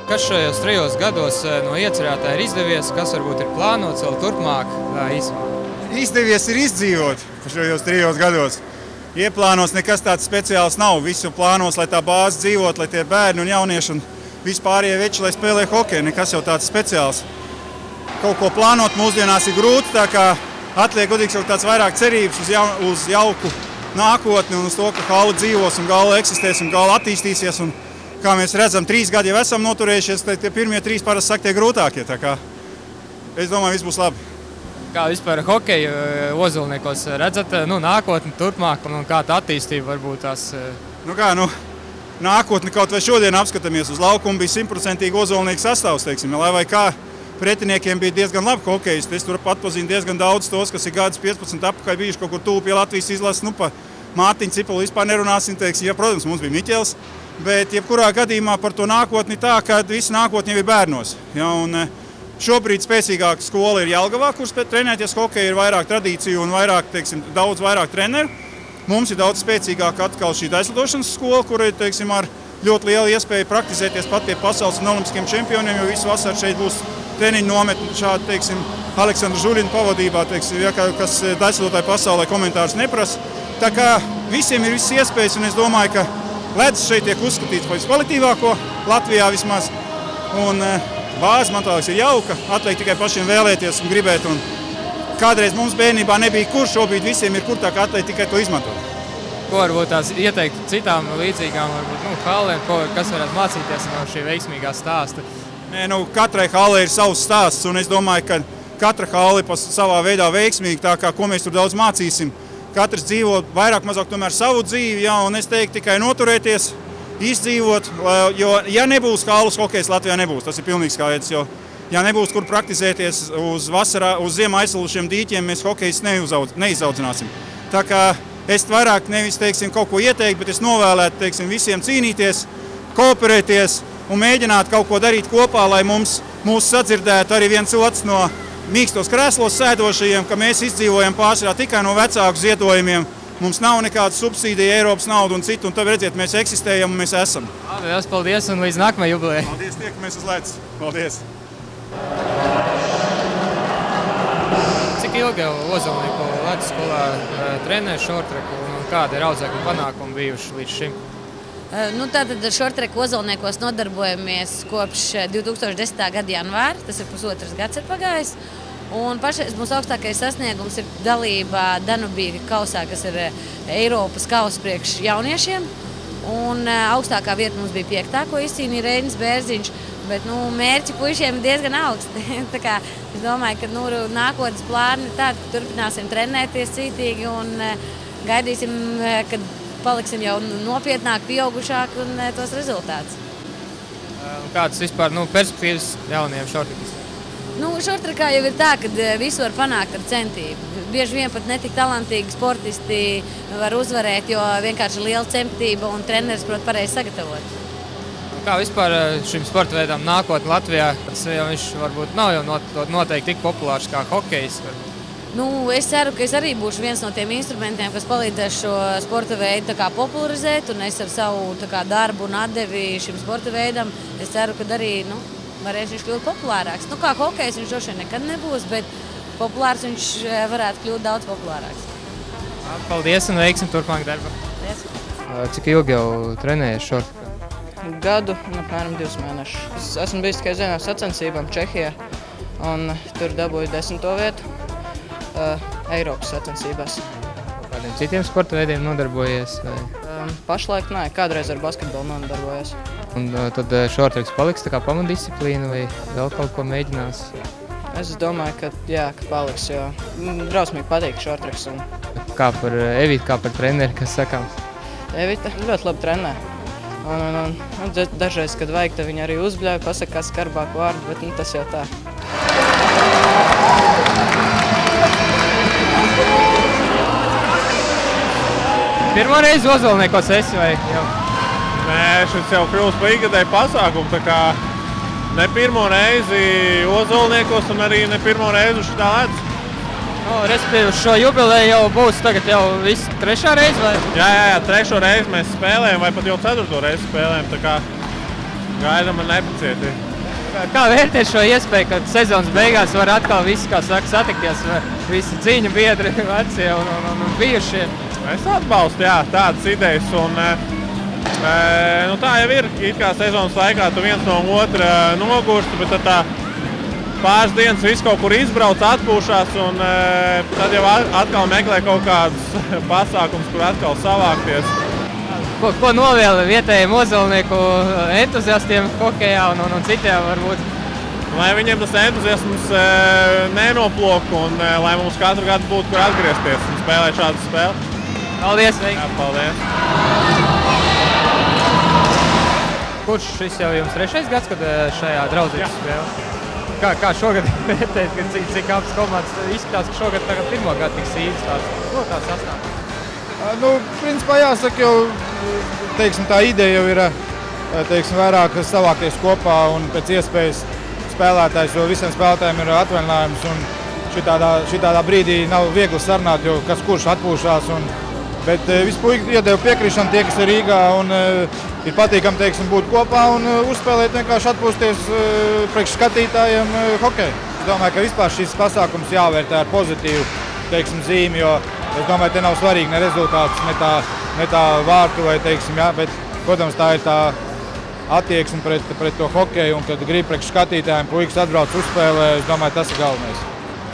Kas šajos 3 gados no iecerētā ir izdevies, kas varbūt ir plānots vēl turpmāk? Izdevies ir izdzīvot šajos 3 gados. Ieplānos nekas tāds speciāls nav. Visu plānos, lai tā bāze dzīvot, lai tie bērni un jaunieši un vispārējie veči, lai spēlē hokeju. Nekas jau tāds speciāls. Kaut ko plānot mūsdienās ir grūti, tā kā atliek godīgi jau tāds vairāk cerības uz jauku nākotni un uz to, ka hala dzīvos un gala eksistēs un gala attīstīsies. Un, kā mēs redzam, 3 gadi jau esam noturējušies, tad tie pirmie 3 parasti saka tie grūtākie. Tā kā es domāju, viss būs labi. Kā vispār hokeju Ozolniekos redzat nākotni turpmāk un kā tā attīstība varbūt tās? Nākotni kaut vai šodien apskatāmies uz laukumu, bija 100% Ozolnieku sastāvs, teiksim, lai vai kā pretiniekiem bija diezgan labi hokejisti. Es tur atpazinu diezgan daudz tos, kas ir gadus 15 apakaļ bijuši kaut kur tuvu pie Latvijas izlases. Pa Mārtiņu Cipulu vispār nerunāsim, teiksim, ja, protams, mums bija Miķels, bet jebkurā gadījumā par to nākotni tā, ka visa nākotne jau ir bērnos. Ja, un šobrīd spēcīgāka skola ir Jelgavā, kur trenēties hokeju, ir vairāk tradīciju un vairāk, teiksim, daudz vairāk treneru. Mums ir daudz spēcīgāka atkal šī aizlidošanas skola, kur ir, teiksim, ar ļoti lielu iespēju praktizēties pat pie pasaules un olimpiskiem čempioniem, jo visu vasaru šeit būs treniņu nometni šādi, teiksim, Aleksandra Žulina pavadībā, teiksim, ja, kas aizlidotāju pasaulē komentārus neprasa. Tā kā visiem ir visas iespējas, un es domāju, ka ledus šeit tiek uzskatīts par viskvalitīvāko Latvijā vismaz. Un bāze, man liekas, ir jauka, atliek tikai pašiem vēlēties un gribēt. Un kādreiz mums bērnībā nebija kur, šobrīd visiem ir kur, tā kā atliek tikai to izmantot. Ko varbūt tās ieteikt citām līdzīgām hallēm, kas varētu mācīties no šī veiksmīgā stāsta? Katrai hallei ir savs stāsts, un es domāju, ka katra halle ir savā veidā veiksmīga, tā kā ko mēs tur daudz mācīsim. Katrs dzīvo vairāk mazāk tomēr savu dzīvi, ja, un es teiktu tikai noturēties, izdzīvot, jo ja nebūs halles, hokejs Latvijā nebūs, tas ir pilnīgi skaidrs, jo ja nebūs kur praktizēties uz ziemā aizsalušiem dīķiem, mēs hokejs neizaudzināsim. Tā kā es vairāk nevis, teiksim, kaut ko ieteikt, bet es novēlētu, teiksim, visiem cīnīties, kooperēties un mēģināt kaut ko darīt kopā, lai mūs sadzirdētu arī viens otrs no mīkstos krēslos sēdošajiem, ka mēs izdzīvojam pārsvarā tikai no vecāku ziedojumiem. Mums nav nekāda subsīdija, Eiropas nauda un citu, un tad redziet, mēs eksistējam un mēs esam. Lielas paldies un līdz nākamajai jubilejai. Paldies, tiekamies uz ledus. Paldies. Cik ilgi jau Ozolnieku ledus skolā trenē šortreku un kādi ir audzēkļu panākumi bijuši līdz šim? Tātad ar šortreku Ozolniekos nodarbojamies kopš 2010. gada janvāra, tas ir pusotrs gads ir pagājis. Un pašreiz mūsu augstākais sasniegums ir dalība Danubīga kausā, kas ir Eiropas kausa priekš jauniešiem. Un augstākā vieta mums bija 5. ko izcīnīja Reinis Bērziņš, bet mērķi puišiem ir diezgan augsti. Tā kā es domāju, ka nākotnes plāni ir tādi, ka turpināsim trenēties cītīgi un gaidīsim, kad paliksim jau nopietnāk, pieaugušāk un tos rezultātus. Kādas vispār perspektīvas jauniem šortrekistiem? Šortrekā jau ir tā, ka visu var panākt ar centību. Bieži vien pat netik talantīgi sportisti var uzvarēt, jo vienkārši liela centība un treneris prot pareizi sagatavot. Kā vispār šim sporta veidam nākotne Latvijā? Viņš varbūt nav jau noteikti tik populārs kā hokejs. Es ceru, ka es arī būšu viens no tiem instrumentiem, kas palīdzēs šo sporta veidu popularizēt, un es ar savu darbu un atdevi šim sporta veidam, es ceru, ka arī varēs viņš kļūt populārāks. Kā hokejs viņš droši vien nekad nebūs, bet populārs viņš varētu kļūt daudz populārāks. Paldies un veiksim turpmāk darba. Paldies. Cik ilgi jau trenējies šortrekā? Gadu un apmēram 2 mēnešus. Es esmu bijis tikai vienā sacensībām Čehijā un tur dabūju 10. vietu Eiropas sacensībās. Kādiem citiem sporta veidiem nodarbojies? Pašlaik nē, kādreiz ar basketbolu nodarbojos. Un tad šortreks paliks tā kā pamatdisciplīna vai vēl kaut ko mēģinās? Es domāju, ka jā, ka paliks, jo drausmīgi patīk šortreks. Kā par Evitu, kā par treneri, kas sakāms? Evita ļoti labi trenē. Un dažreiz, kad vajag, tad viņa arī uzbļauj, pasaka kāds skarbāku vārdu, bet tas jau tā. Pirmo reizi Ozolniekos esi vai jau? Nē, šis jau kļūst par ikgadēju pasākumu, tā kā ne pirmo reizi Ozolniekos un arī ne pirmo reizi uz šitā ledus. Respektīvi, šo jubileju jau būs tagad jau viss 3. reize, vai? Jā, 3. reizi mēs spēlējam, vai pat jau 4. reizi spēlējam, tā kā gaidām ar nepacietīgi. Kā vērtēt šo iespēju, ka sezonas beigās var atkal visi, kā saka, satikties, visi cīņu biedri, vecie un bijušie? Es atbalstu, jā, tādas idejas, un tā jau ir, it kā sezonas laikā tu viens no otra nogursti, bet tad tā pāris dienas viss kaut kur izbrauc, atpūšās, un tad jau atkal meklē kaut kādus pasākums, kur atkal savākties. Ko novēl vietējiem ozolnieku entuziastiem hokejā un citiem varbūt? Lai viņiem tas entuziasms nenoplok un lai mums katru gadu būtu, kur atgriezties un spēlēt šādu spēli. Paldies, Veiki! Jā, paldies! Kurš šis jau jums 3. gads, kad šajā draudzības spēlē? Kā šogad vērtēt, cik abas komandas izskatās, ka šogad tagad 1. gadu tiks īsts tāds? Ko tā sastāv? Principā jāsaka, jau tā ideja jau ir vairāk savākties kopā un pēc iespējas spēlētājs, jo visiem spēlētājiem ir atvaļinājums un šitādā brīdī nav viegli sarunāt, jo kas kurš atpūšās. Bet visi puiši iedeva piekrišanu, tie, kas ir Rīgā, un ir patīkami būt kopā un uzspēlēt, vienkārši atpūsties priekš skatītājiem hokeju. Es domāju, ka vispār šis pasākums jāvērtē ar pozitīvu zīmi, jo es domāju, te nav svarīgi ne rezultāts, ne tā vārtu, bet, protams, tā ir tā attieksme pret to hokeju, un kad grib priekš skatītājiem puikas atbrauc uzspēlē, es domāju, tas ir galvenais.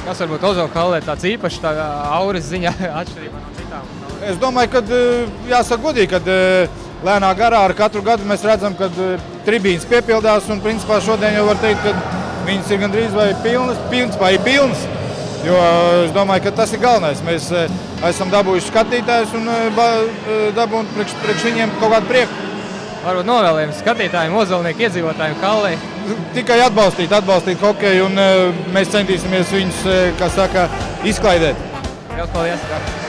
Kas varbūt Ozolka hallē tāds īpašs auras ziņā atšķirībā no citām? Es domāju, ka jāsaka godīgi, kad lēnā garā ar katru gadu mēs redzam, ka tribīnes piepildās, un principā šodien jau var teikt, ka viņas ir gandrīz vai pilnas. Jo es domāju, ka tas ir galvenais. Mēs esam dabūjuši skatītājus un dabūjām priekš viņiem kaut kādu prieku. Varbūt novēlējums skatītājiem, ozolnieku iedzīvotājiem hallē. Tikai atbalstīt hokeju, un mēs centīsimies viņus, kā saka, izklaidēt. Paldies!